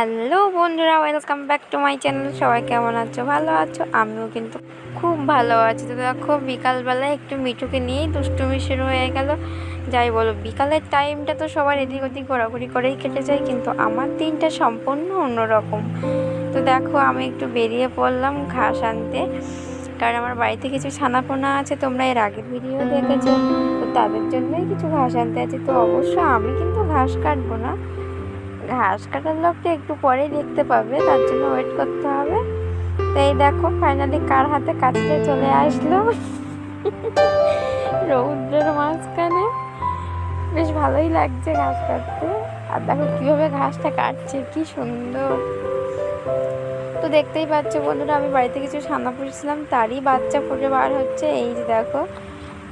Hello বন্ধুরা, welcome back to my channel. সবাই কেমন আছো? ভালো আছো? আমিও কিন্তু খুব ভালো আছি। তো দেখো, বিকালবেলায় একটু মিঠুকে নিয়েই দুষ্টুমি শুরু হয়ে গেল। যাই বলো, বিকালের টাইমটা তো সবার এদিক ওদিক ঘোরাঘুরি করেই কেটে যায়, কিন্তু আমার দিনটা সম্পূর্ণ অন্যরকম। তো দেখো, আমি একটু বেরিয়ে পড়লাম ঘাস আনতে, কারণ আমার বাড়িতে কিছু ছানাপোনা আছে, তোমরা এর আগের ভিডিও দেখেছো। তো তাদের জন্যই কিছু ঘাস আনতে আছে। তো অবশ্য আমি কিন্তু ঘাস কাটবো না, ঘাস কাটার লোকটা একটু পরেই দেখতে পাবে, তার জন্য ওয়েট করতে হবে। তো এই দেখো, ফাইনালি কার হাতে কাটতে চলে আসলো রৌদ্রের মাঝখানে। বেশ ভালোই লাগছে ঘাস কাটতে। আর দেখো কিভাবে ঘাসটা কাটছে, কি সুন্দর। তো দেখতেই পাচ্ছ বন্ধুরা, আমি বাড়িতে কিছু ছানা পুষেছিলাম, তারই বাচ্চা ফুটে বার হচ্ছে। এই যে দেখো,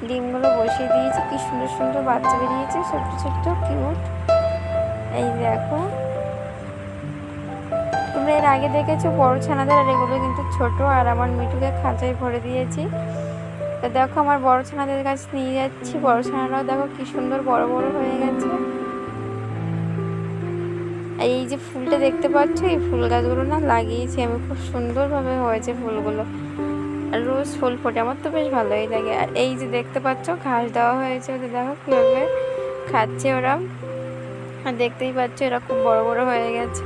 ডিমগুলো বসিয়ে দিয়েছি, কি সুন্দর সুন্দর বাচ্চা বেরিয়েছে, ছোট্ট ছোট্ট কিউট। এই দেখো, তোমরা এর আগে দেখেছো বড় ছানাদের, আর এগুলো কিন্তু ছোট। আর আমার মিঠুকে খাঁচায় ভরে দিয়েছি। তো দেখো, আমার বড় ছানাদের কাছে নিয়ে যাচ্ছি। বড় ছানারাও দেখো কি সুন্দর বড় বড় হয়ে গেছে। আর এই যে ফুলটা দেখতে পাচ্ছ, এই ফুল গাছগুলো না লাগিয়েছি আমি, খুব সুন্দরভাবে হয়েছে ফুলগুলো। আর রোজ ফুল ফোটে, আমার তো বেশ ভালোই লাগে। আর এই যে দেখতে পাচ্ছ, ঘাস দেওয়া হয়েছে ওদের, দেখো কীভাবে খাচ্ছে ওরা। আর দেখতেই পাচ্ছ, এরা খুব বড় বড় হয়ে গেছে।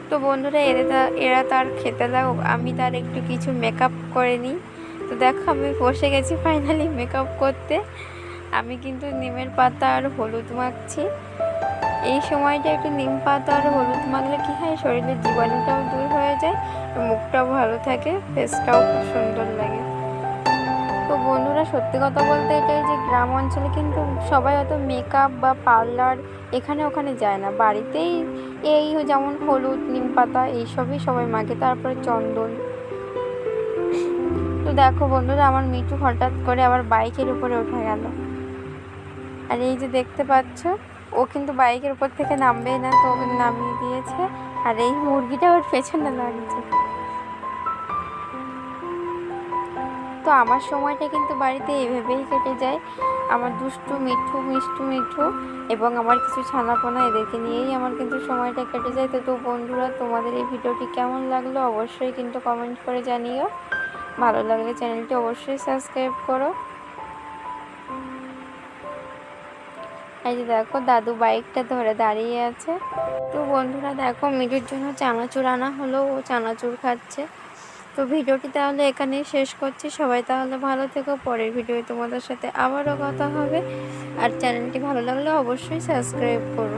তো বন্ধুরা, এরা তার খেতে লাগুক, আমি তার একটু কিছু মেকআপ করে নিই। তো দেখো, আমি বসে গেছি ফাইনালি মেকআপ করতে। আমি কিন্তু নিমের পাতা আর হলুদ মাখছি। এই সময়টা একটু নিম পাতা আর হলুদ মাখলে কী হয়, শরীরের জীবাণুটাও দূর হয়ে যায়, মুখটাও ভালো থাকে, ফেসটাও খুব সুন্দর লাগে। তো বন্ধুরা, সত্যি কথা বলতে এটাই যে গ্রাম অঞ্চলে কিন্তু সবাই অত মেকআপ বা পার্লার এখানে ওখানে যায় না, বাড়িতেই এই যেমন হলুদ, নিম পাতা এইসবই সবাই মাখে, তারপরে চন্দন। তো দেখো বন্ধুরা, আমার মিঠু হঠাৎ করে আবার বাইকের উপরে উঠে গেল। আর এই যে দেখতে পাচ্ছ, ও কিন্তু বাইকের উপর থেকে নামবেই না, তো ওকে নামিয়ে দিয়েছে। আর এই মুরগিটা ওর পেছনে লাগছে। তো আমার সময়টা কিন্তু বাড়িতে এইভাবেই কেটে যায়, আমার দুষ্টু মিঠু, মিষ্টু মিঠু এবং আমার কিছু ছানাপোনা, এদেরকে নিয়েই আমার কিন্তু সময়টা কেটে যায়। তো বন্ধুরা, তোমাদের এই ভিডিওটি কেমন লাগলো অবশ্যই কিন্তু কমেন্ট করে জানিও। ভালো লাগলে চ্যানেলটি অবশ্যই সাবস্ক্রাইব করো। এই যে দেখো, দাদু বাইকটা ধরে দাঁড়িয়ে আছে। তো বন্ধুরা দেখো, মিঠুর জন্য চানাচুর আনা হলো, ও চানাচুর খাচ্ছে। তো ভিডিওটি তাহলে এখানেই শেষ করছি। সবাই তাহলে ভালো থেকো, পরের ভিডিওতে তোমাদের সাথে আবারও কথা হবে। আর চ্যানেলটি ভালো লাগলে অবশ্যই সাবস্ক্রাইব করো।